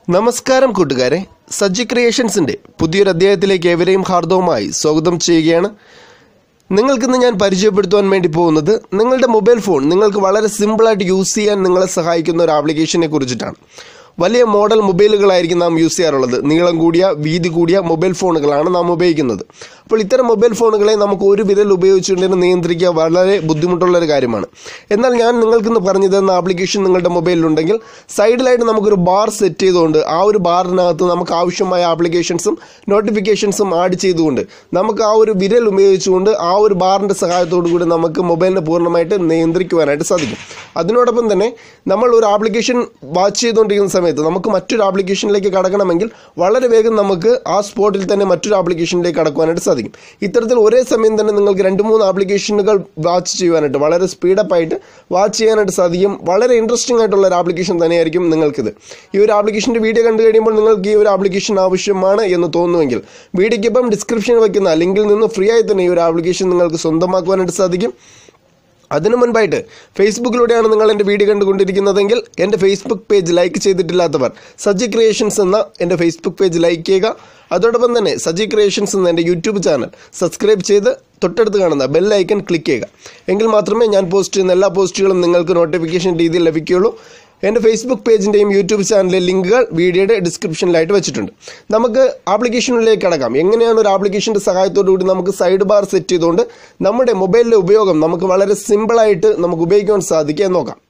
നമസ്കാരം കൂട്ടുകാരെ, സജ്ജി ക്രിയേഷൻസിൻ്റെ പുതിയൊരു അധ്യായത്തിലേക്ക് ഏവരെയും ഹാർദവുമായി സ്വാഗതം ചെയ്യുകയാണ്. നിങ്ങൾക്കിന്ന് ഞാൻ പരിചയപ്പെടുത്തുവാൻ വേണ്ടി പോകുന്നത് നിങ്ങളുടെ മൊബൈൽ ഫോൺ നിങ്ങൾക്ക് വളരെ സിമ്പിളായിട്ട് യൂസ് ചെയ്യാൻ നിങ്ങളെ സഹായിക്കുന്ന ഒരു ആപ്ലിക്കേഷനെ കുറിച്ചിട്ടാണ്. വലിയ മോഡൽ മൊബൈലുകളായിരിക്കും നാം യൂസ് ചെയ്യാറുള്ളത്. നീളം കൂടിയ വീതി കൂടിയ മൊബൈൽ ഫോണുകളാണ് നാം ഉപയോഗിക്കുന്നത്. അപ്പോൾ ഇത്തരം മൊബൈൽ ഫോണുകളെ നമുക്ക് ഒരു വിരൽ ഉപയോഗിച്ചുകൊണ്ട് നിയന്ത്രിക്കുക വളരെ ബുദ്ധിമുട്ടുള്ളൊരു കാര്യമാണ്. എന്നാൽ ഞാൻ നിങ്ങൾക്കിന്ന് പറഞ്ഞു തരുന്ന ആപ്ലിക്കേഷൻ നിങ്ങളുടെ മൊബൈലിലുണ്ടെങ്കിൽ സൈഡിലായിട്ട് നമുക്കൊരു ബാർ സെറ്റ് ചെയ്തുകൊണ്ട് ആ ഒരു ബാറിനകത്ത് നമുക്ക് ആവശ്യമായ ആപ്ലിക്കേഷൻസും നോട്ടിഫിക്കേഷൻസും ആഡ് ചെയ്തുകൊണ്ട് നമുക്ക് ആ ഒരു വിരൽ ഉപയോഗിച്ചുകൊണ്ട് ആ ഒരു ബാറിൻ്റെ സഹായത്തോടു കൂടി നമുക്ക് മൊബൈലിനെ പൂർണ്ണമായിട്ട് നിയന്ത്രിക്കുവാനായിട്ട് സാധിക്കും. അതിനോടൊപ്പം തന്നെ നമ്മൾ ഒരു ആപ്ലിക്കേഷൻ വാച്ച് ചെയ്തുകൊണ്ടിരിക്കുന്ന സമയത്ത് നമുക്ക് മറ്റൊരു ആപ്ലിക്കേഷനിലേക്ക് കടക്കണമെങ്കിൽ വളരെ വേഗം നമുക്ക് ആ സ്പോട്ടിൽ തന്നെ മറ്റൊരു ആപ്ലിക്കേഷനിലേക്ക് കടക്കുവാനായിട്ട് സാധിക്കും. ഇത്തരത്തിൽ ഒരേ സമയം തന്നെ നിങ്ങൾക്ക് 2-3 ആപ്ലിക്കേഷനുകൾ വാച്ച് ചെയ്യുവാനായിട്ട് വളരെ സ്പീഡപ്പായിട്ട് വാച്ച് ചെയ്യാനായിട്ട് സാധിക്കും. വളരെ ഇൻട്രസ്റ്റിംഗ് ആയിട്ടുള്ള ഒരു ആപ്ലിക്കേഷൻ തന്നെയായിരിക്കും നിങ്ങൾക്കിത്. ഈ ഒരു ആപ്ലിക്കേഷൻ്റെ വീഡിയോ കണ്ടു കഴിയുമ്പോൾ നിങ്ങൾക്ക് ഈ ഒരു ആപ്ലിക്കേഷൻ ആവശ്യമാണ് എന്ന് തോന്നുമെങ്കിൽ വീഡിയോയ്ക്കൊപ്പം ഡിസ്ക്രിപ്ഷനിൽ വയ്ക്കുന്ന ലിങ്കിൽ നിന്ന് ഫ്രീ ആയി തന്നെ ഈ ഒരു ആപ്ലിക്കേഷൻ നിങ്ങൾക്ക് സ്വന്തമാക്കുവാനായിട്ട് സാധിക്കും. അതിനു മുൻപായിട്ട് ഫേസ്ബുക്കിലൂടെയാണ് നിങ്ങൾ എൻ്റെ വീഡിയോ കണ്ടുകൊണ്ടിരിക്കുന്നതെങ്കിൽ എൻ്റെ ഫേസ്ബുക്ക് പേജ് ലൈക്ക് ചെയ്തിട്ടില്ലാത്തവർ സജ്ജി ക്രിയേഷൻസ് എന്ന എൻ്റെ ഫേസ്ബുക്ക് പേജ് ലൈക്ക് ചെയ്യുക. അതോടൊപ്പം തന്നെ സജ്ജി ക്രിയേഷൻസ് എന്ന എൻ്റെ യൂട്യൂബ് ചാനൽ സബ്സ്ക്രൈബ് ചെയ്ത് തൊട്ടടുത്ത് കാണുന്ന ബെൽ ഐക്കൺ ക്ലിക്ക് ചെയ്യുക. എങ്കിൽ മാത്രമേ ഞാൻ പോസ്റ്റ് ചെയ്യുന്ന എല്ലാ പോസ്റ്റുകളും നിങ്ങൾക്ക് നോട്ടിഫിക്കേഷൻ രീതിയിൽ ലഭിക്കുകയുള്ളൂ. എൻ്റെ ഫേസ്ബുക്ക് പേജിൻ്റെയും യൂട്യൂബ് ചാനലിലെ ലിങ്കുകൾ വീഡിയോയുടെ ഡിസ്ക്രിപ്ഷനിലായിട്ട് വെച്ചിട്ടുണ്ട്. നമുക്ക് ആപ്ലിക്കേഷനിലേക്ക് കടക്കാം. എങ്ങനെയാണ് ഒരു ആപ്ലിക്കേഷൻ്റെ സഹായത്തോടു കൂടി നമുക്ക് സൈഡ് ബാർ സെറ്റ് ചെയ്തുകൊണ്ട് നമ്മുടെ മൊബൈലിലെ ഉപയോഗം നമുക്ക് വളരെ സിമ്പിളായിട്ട് നമുക്ക് ഉപയോഗിക്കാൻ സാധിക്കുക എന്ന് നോക്കാം.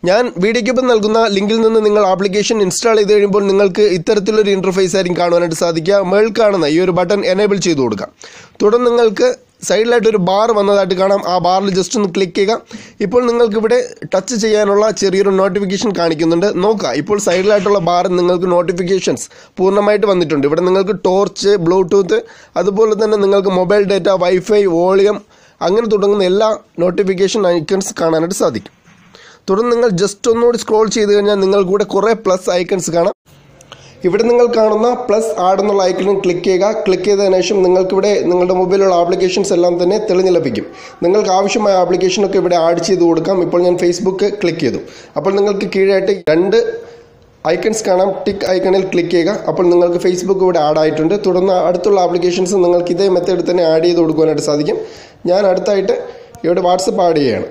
ഞാൻ വീഡിയോയ്ക്കൊപ്പം നൽകുന്ന ലിങ്കിൽ നിന്ന് നിങ്ങൾ ആപ്ലിക്കേഷൻ ഇൻസ്റ്റാൾ ചെയ്ത് കഴിയുമ്പോൾ നിങ്ങൾക്ക് ഇത്തരത്തിലൊരു ഇൻ്റർഫേസ് ആയിരിക്കും കാണുവാനായിട്ട് സാധിക്കുക. മേളിൽ കാണുന്ന ഈ ഒരു ബട്ടൺ എനേബിൾ ചെയ്ത് കൊടുക്കാം. തുടർന്ന് നിങ്ങൾക്ക് സൈഡിലായിട്ടൊരു ബാർ വന്നതായിട്ട് കാണാം. ആ ബാറിൽ ജസ്റ്റ് ഒന്ന് ക്ലിക്ക് ചെയ്യുക. ഇപ്പോൾ നിങ്ങൾക്കിവിടെ ടച്ച് ചെയ്യാനുള്ള ചെറിയൊരു നോട്ടിഫിക്കേഷൻ കാണിക്കുന്നുണ്ട്. നോക്കുക, ഇപ്പോൾ സൈഡിലായിട്ടുള്ള ബാറിൽ നിങ്ങൾക്ക് നോട്ടിഫിക്കേഷൻസ് പൂർണ്ണമായിട്ട് വന്നിട്ടുണ്ട്. ഇവിടെ നിങ്ങൾക്ക് ടോർച്ച്, ബ്ലൂടൂത്ത്, അതുപോലെ തന്നെ നിങ്ങൾക്ക് മൊബൈൽ ഡാറ്റ, വൈഫൈ, വോളിയം അങ്ങനെ തുടങ്ങുന്ന എല്ലാ നോട്ടിഫിക്കേഷൻ ഐക്കൺസ് കാണാനായിട്ട് സാധിക്കും. തുടർന്ന് നിങ്ങൾ ജസ്റ്റ് ഒന്നുകൂടി സ്ക്രോൾ ചെയ്ത് കഴിഞ്ഞാൽ നിങ്ങൾക്കൂടെ കുറേ പ്ലസ് ഐക്കൺസ് കാണാം. ഇവിടെ നിങ്ങൾ കാണുന്ന പ്ലസ് ആഡ് എന്നുള്ള ഐക്കണിൽ ക്ലിക്ക് ചെയ്യുക. ക്ലിക്ക് ചെയ്തതിനു ശേഷം നിങ്ങൾക്കിവിടെ നിങ്ങളുടെ മൊബൈലിലുള്ള ആപ്ലിക്കേഷൻസ് എല്ലാം തന്നെ തെളിഞ്ഞ് ലഭിക്കും. നിങ്ങൾക്ക് ആവശ്യമായ ആപ്ലിക്കേഷനൊക്കെ ഇവിടെ ആഡ് ചെയ്ത് കൊടുക്കാം. ഇപ്പോൾ ഞാൻ ഫേസ്ബുക്ക് ക്ലിക്ക് ചെയ്തു. അപ്പോൾ നിങ്ങൾക്ക് കീഴായിട്ട് 2 ഐക്കൺസ് കാണാം. ടിക്ക് ഐക്കണിൽ ക്ലിക്ക് ചെയ്യുക. അപ്പോൾ നിങ്ങൾക്ക് ഫേസ്ബുക്ക് ഇവിടെ ആഡ് ആയിട്ടുണ്ട്. തുടർന്ന് അടുത്തുള്ള ആപ്ലിക്കേഷൻസ് നിങ്ങൾക്ക് ഇതേ മെത്തേഡിൽ തന്നെ ആഡ് ചെയ്ത് കൊടുക്കുവാനായിട്ട് സാധിക്കും. ഞാൻ അടുത്തായിട്ട് ഇവിടെ വാട്സപ്പ് ആഡ് ചെയ്യുകയാണ്.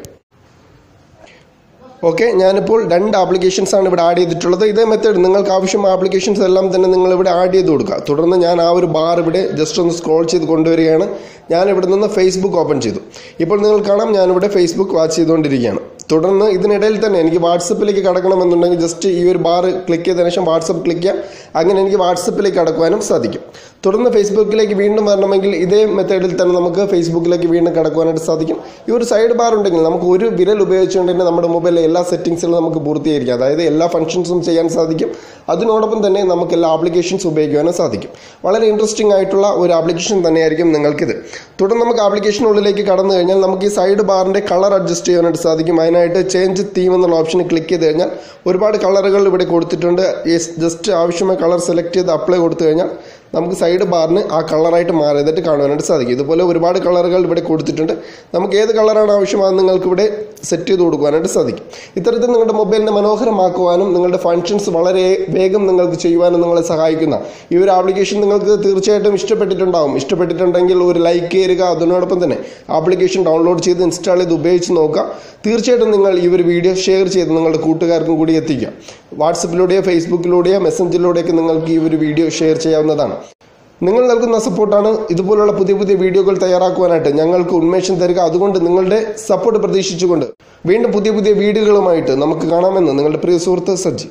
ഓക്കെ, ഞാനിപ്പോൾ 2 ആപ്ലിക്കേഷൻസാണ് ഇവിടെ ആഡ് ചെയ്തിട്ടുള്ളത്. ഇതേ മെത്തേഡ് നിങ്ങൾക്ക് ആവശ്യമായ ആപ്ലിക്കേഷൻസ് എല്ലാം തന്നെ നിങ്ങൾ ഇവിടെ ആഡ് ചെയ്ത് കൊടുക്കുക. തുടർന്ന് ഞാൻ ആ ഒരു ബാർ ഇവിടെ ജസ്റ്റ് ഒന്ന് സ്ക്രോൾ ചെയ്ത് കൊണ്ടുവരികയാണ്. ഞാൻ ഇവിടെ നിന്ന് ഫേസ്ബുക്ക് ഓപ്പൺ ചെയ്തു. ഇപ്പോൾ നിങ്ങൾ കാണാം ഞാനിവിടെ ഫേസ്ബുക്ക് വാച്ച് ചെയ്തുകൊണ്ടിരിക്കുകയാണ്. തുടർന്ന് ഇതിനിടയിൽ തന്നെ എനിക്ക് വാട്സപ്പിലേക്ക് കടക്കണമെന്നുണ്ടെങ്കിൽ ജസ്റ്റ് ഈ ഒരു ബാർ ക്ലിക്ക് ചെയ്തതിനു ശേഷം വാട്സപ്പ് ക്ലിക്ക് ചെയ്യാം. അങ്ങനെ എനിക്ക് വാട്സപ്പിലേക്ക് കടക്കുവാനും സാധിക്കും. തുടർന്ന് ഫേസ്ബുക്കിലേക്ക് വീണ്ടും വരണമെങ്കിൽ ഇതേ മെത്തേഡിൽ തന്നെ നമുക്ക് ഫേസ്ബുക്കിലേക്ക് വീണ്ടും കടക്കുവാനായിട്ട് സാധിക്കും. ഈ ഒരു സൈഡ് ബാർ ഉണ്ടെങ്കിൽ നമുക്ക് ഒരു വിരൽ ഉപയോഗിച്ചുകൊണ്ട് തന്നെ നമ്മുടെ മൊബൈലിലെ എല്ലാ സെറ്റിംഗ്സുകളും നമുക്ക് പൂർത്തീകരിക്കാം. അതായത് എല്ലാ ഫംഗ്ഷൻസും ചെയ്യാൻ സാധിക്കും. അതിനോടൊപ്പം തന്നെ നമുക്ക് എല്ലാ ആപ്ലിക്കേഷൻസ് ഉപയോഗിക്കുവാനും സാധിക്കും. വളരെ ഇൻട്രസ്റ്റിംഗ് ആയിട്ടുള്ള ഒരു ആപ്ലിക്കേഷൻ തന്നെയായിരിക്കും നിങ്ങൾക്കിത്. തുടർന്ന് നമുക്ക് ആപ്ലിക്കേഷനുള്ളിലേക്ക് കടന്നു കഴിഞ്ഞാൽ നമുക്ക് ഈ സൈഡ് ബാറിൻ്റെ കളർ അഡ്ജസ്റ്റ് ചെയ്യാനായിട്ട് സാധിക്കും. അതിനായിട്ട് ചേഞ്ച് തീം എന്നുള്ള ഓപ്ഷനിൽ ക്ലിക്ക് ചെയ്ത് കഴിഞ്ഞാൽ ഒരുപാട് കളറുകൾ ഇവിടെ കൊടുത്തിട്ടുണ്ട്. ജസ്റ്റ് ആവശ്യമായ കളർ സെലക്ട് ചെയ്ത് അപ്ലൈ കൊടുത്തു കഴിഞ്ഞാൽ നമുക്ക് സൈഡ് ബാറിന് ആ കളറായിട്ട് മാറിയതായിട്ട് കാണുവാനായിട്ട് സാധിക്കും. ഇതുപോലെ ഒരുപാട് കളറുകൾ ഇവിടെ കൊടുത്തിട്ടുണ്ട്. നമുക്ക് ഏത് കളറാണ് ആവശ്യമാണെന്ന് നിങ്ങൾക്ക് ഇവിടെ സെറ്റ് ചെയ്ത് കൊടുക്കുവാനായിട്ട് സാധിക്കും. ഇത്തരത്തിൽ നിങ്ങളുടെ മൊബൈലിനെ മനോഹരമാക്കുവാനും നിങ്ങളുടെ ഫങ്ഷൻസ് വളരെ വേഗം നിങ്ങൾക്ക് ചെയ്യുവാനും നിങ്ങളെ സഹായിക്കുന്ന ഈ ഒരു ആപ്ലിക്കേഷൻ നിങ്ങൾക്ക് തീർച്ചയായിട്ടും ഇഷ്ടപ്പെട്ടിട്ടുണ്ടാകും. ഇഷ്ടപ്പെട്ടിട്ടുണ്ടെങ്കിൽ ഒരു ലൈക്ക് ചെയ്യുക. അതിനോടൊപ്പം തന്നെ ആപ്ലിക്കേഷൻ ഡൗൺലോഡ് ചെയ്ത് ഇൻസ്റ്റാൾ ചെയ്ത് ഉപയോഗിച്ച് നോക്കുക. തീർച്ചയായിട്ടും നിങ്ങൾ ഈ ഒരു വീഡിയോ ഷെയർ ചെയ്ത് നിങ്ങളുടെ കൂട്ടുകാർക്കും കൂടി എത്തിക്കുക. വാട്സപ്പിലൂടെയോ ഫേസ്ബുക്കിലൂടെയോ മെസ്സഞ്ചറിലൂടെയൊക്കെ നിങ്ങൾക്ക് ഈ ഒരു വീഡിയോ ഷെയർ ചെയ്യാവുന്നതാണ്. നിങ്ങൾ നൽകുന്ന സപ്പോർട്ടാണ് ഇതുപോലുള്ള പുതിയ പുതിയ വീഡിയോകൾ തയ്യാറാക്കുവാനായിട്ട് ഞങ്ങൾക്ക് ഉന്മേഷം തരിക. അതുകൊണ്ട് നിങ്ങളുടെ സപ്പോർട്ട് പ്രതീക്ഷിച്ചുകൊണ്ട് വീണ്ടും പുതിയ പുതിയ വീഡിയോകളുമായിട്ട് നമുക്ക് കാണാമെന്ന് നിങ്ങളുടെ പ്രിയ സുഹൃത്ത് സജ്ജി.